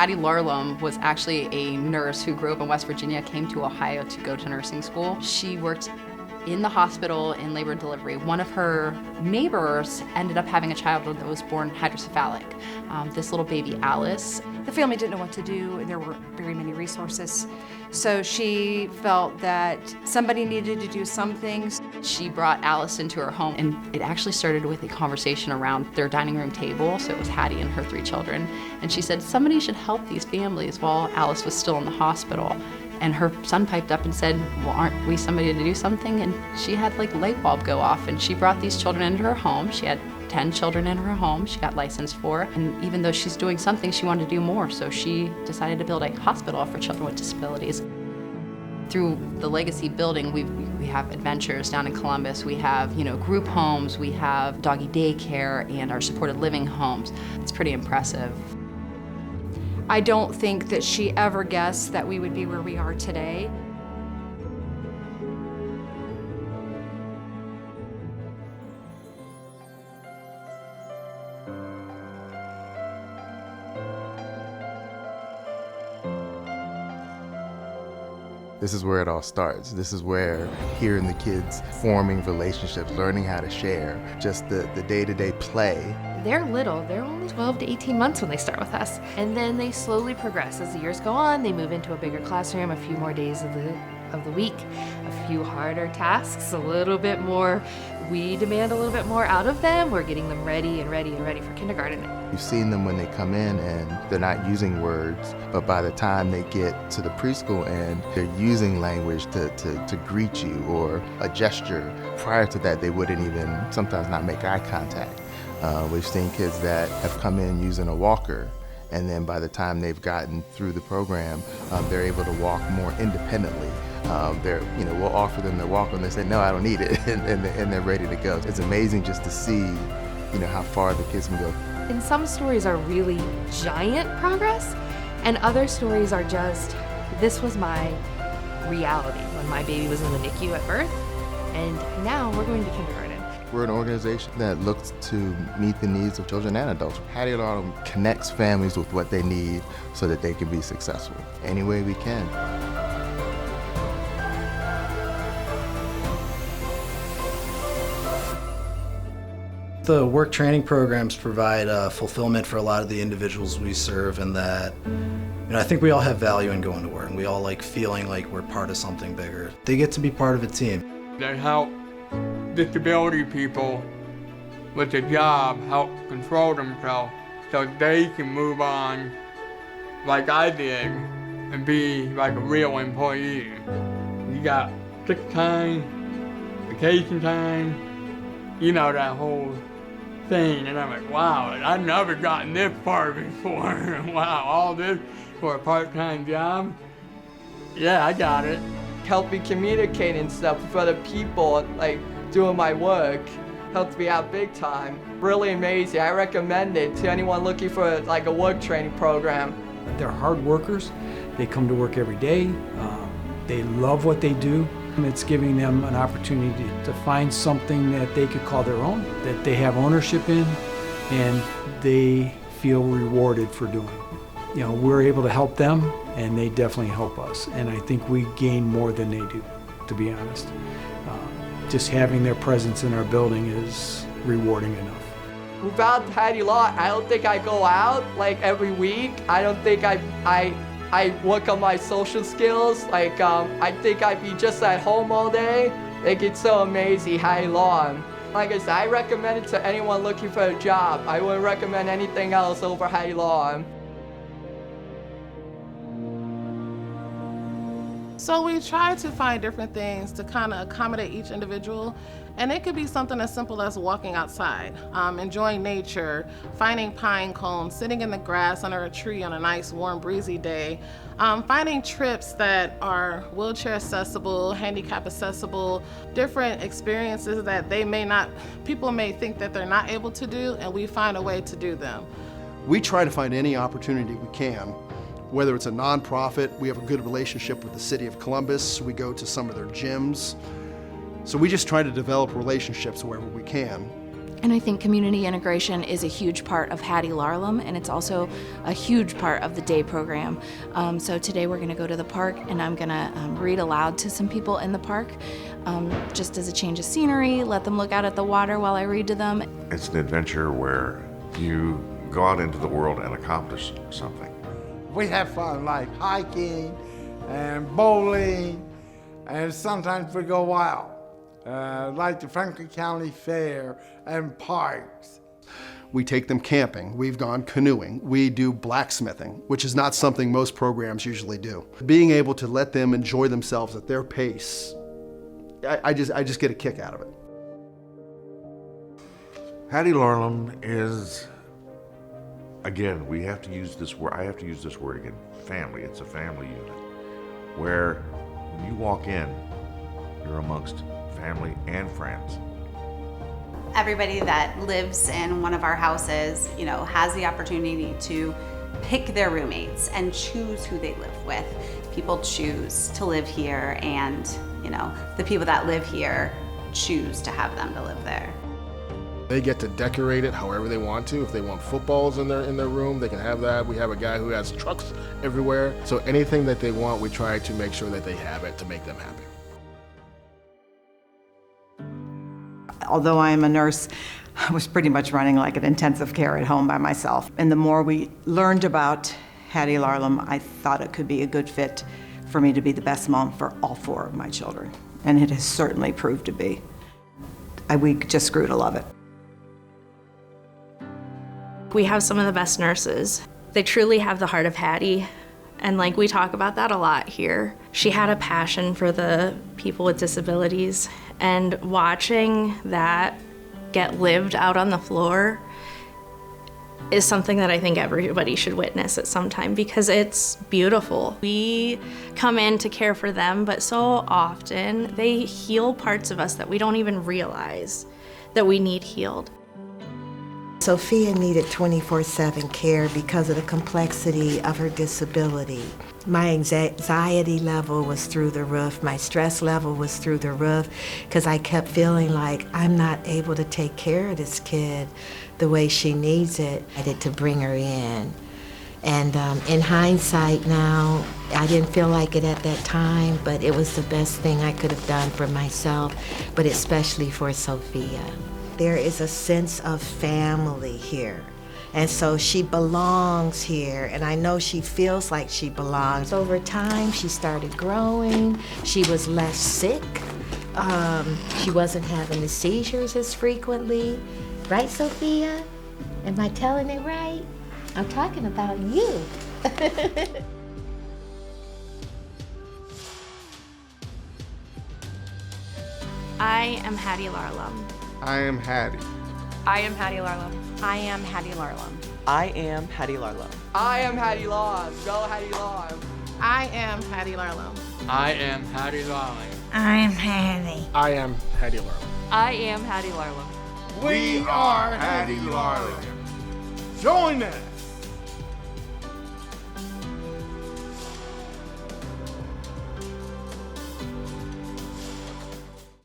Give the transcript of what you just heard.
Hattie Larlham was actually a nurse who grew up in West Virginia, came to Ohio to go to nursing school. She worked in the hospital in labor and delivery. One of her neighbors ended up having a child that was born hydrocephalic, this little baby Alice. The family didn't know what to do, and there weren't very many resources. So she felt that somebody needed to do some things. She brought Alice into her home, and it actually started with a conversation around their dining room table. So it was Hattie and her 3 children. And she said, somebody should help these families while Alice was still in the hospital. And her son piped up and said, well, aren't we somebody to do something? And she had like a light bulb go off, and she brought these children into her home. She had 10 children in her home she got licensed for, and even though she's doing something, she wanted to do more, so she decided to build a hospital for children with disabilities. Through the Legacy building, we have adventures down in Columbus. We have, group homes, we have doggy daycare, and our supported living homes. It's pretty impressive. I don't think that she ever guessed that we would be where we are today. This is where it all starts. This is where hearing the kids forming relationships, learning how to share, just the day-to-day play. They're little, they're only 12 to 18 months when they start with us. And then they slowly progress as the years go on. They move into a bigger classroom, a few more days of the week, a few harder tasks, a little bit more. We demand a little bit more out of them. We're getting them ready for kindergarten. You've seen them when they come in and they're not using words, but by the time they get to the preschool end, they're using language to greet you or a gesture. Prior to that, they wouldn't even sometimes not make eye contact. We've seen kids that have come in using a walker, and then by the time they've gotten through the program, they're able to walk more independently. We'll offer them their walker, and they say, no, I don't need it, and they're ready to go. It's amazing just to see, how far the kids can go. And some stories are really giant progress, and other stories are just, this was my reality when my baby was in the NICU at birth, and now we're going to kindergarten. We're an organization that looks to meet the needs of children and adults. Hattie Larlham connects families with what they need so that they can be successful any way we can. The work training programs provide fulfillment for a lot of the individuals we serve, and that I think we all have value in going to work, and we all like feeling like we're part of something bigger. They get to be part of a team. They help disability people with a job help control themselves so they can move on like I did and be like a real employee. You got sick time, vacation time, that whole thing, and I'm like, wow, I've never gotten this far before. Wow, all this for a part-time job? Yeah, I got it. Helped me communicate and stuff with other people, like doing my work. Helped me out big time. Really amazing. I recommend it to anyone looking for like a work training program. They're hard workers. They come to work every day. They love what they do. And it's giving them an opportunity to find something that they could call their own, that they have ownership in, and they feel rewarded for doing. We're able to help them, and they definitely help us. And I think we gain more than they do, to be honest. Just having their presence in our building is rewarding enough. Without Hattie Larlham, I don't think I go out like every week. I don't think I work on my social skills. Like I think I'd be just at home all day. Like it's so amazing, Hattie Larlham. Like I said, I recommend it to anyone looking for a job. I wouldn't recommend anything else over Hattie Larlham. So we try to find different things to kind of accommodate each individual, and it could be something as simple as walking outside, enjoying nature, finding pine cones, sitting in the grass under a tree on a nice warm breezy day, finding trips that are wheelchair accessible, handicap accessible, different experiences that people may think that they're not able to do, and we find a way to do them. We try to find any opportunity we can. Whether it's a nonprofit, we have a good relationship with the city of Columbus. We go to some of their gyms. So we just try to develop relationships wherever we can. And I think community integration is a huge part of Hattie Larlham, and it's also a huge part of the day program. So today we're gonna go to the park, and I'm gonna read aloud to some people in the park, just as a change of scenery, let them look out at the water while I read to them. It's an adventure where you go out into the world and accomplish something. We have fun like hiking and bowling, and sometimes we go out. Like the Franklin County Fair and parks. We take them camping, we've gone canoeing, we do blacksmithing, which is not something most programs usually do. Being able to let them enjoy themselves at their pace, I just get a kick out of it. Hattie Larlham is, again, we have to use this word, I have to use this word again, family. It's a family unit where when you walk in, you're amongst family and friends. Everybody that lives in one of our houses, you know, has the opportunity to pick their roommates and choose who they live with. People choose to live here, and, you know, the people that live here choose to have them to live there. They get to decorate it however they want to. If they want footballs in their room, they can have that. We have a guy who has trucks everywhere. So anything that they want, we try to make sure that they have it to make them happy. Although I am a nurse, I was pretty much running like an intensive care at home by myself. And the more we learned about Hattie Larlham, I thought it could be a good fit for me to be the best mom for all 4 of my children. And it has certainly proved to be. We just grew to love it. We have some of the best nurses. They truly have the heart of Hattie, and like we talk about that a lot here. She had a passion for the people with disabilities, and watching that get lived out on the floor is something that I think everybody should witness at some time, because it's beautiful. We come in to care for them, but so often they heal parts of us that we don't even realize that we need healed. Sophia needed 24/7 care because of the complexity of her disability. My anxiety level was through the roof. My stress level was through the roof, because I kept feeling like I'm not able to take care of this kid the way she needs it. I had to bring her in. And in hindsight now, I didn't feel like it at that time, but it was the best thing I could have done for myself, but especially for Sophia. There is a sense of family here. And so she belongs here, and I know she feels like she belongs. Over time, she started growing. She was less sick. She wasn't having the seizures as frequently. Right, Sophia? Am I telling it right? I'm talking about you. I am Hattie Larlham. I am Hattie. I am Hattie Larlham. I am Hattie Larlham. I am Hattie Larlham. I am Hattie Larlham. Go Hattie Larlham. I am Hattie Larlham. I am Hattie Larlham. I am Hattie. I am Hattie Larlham. I am Hattie Larlham. We are Hattie Larlham. Join us.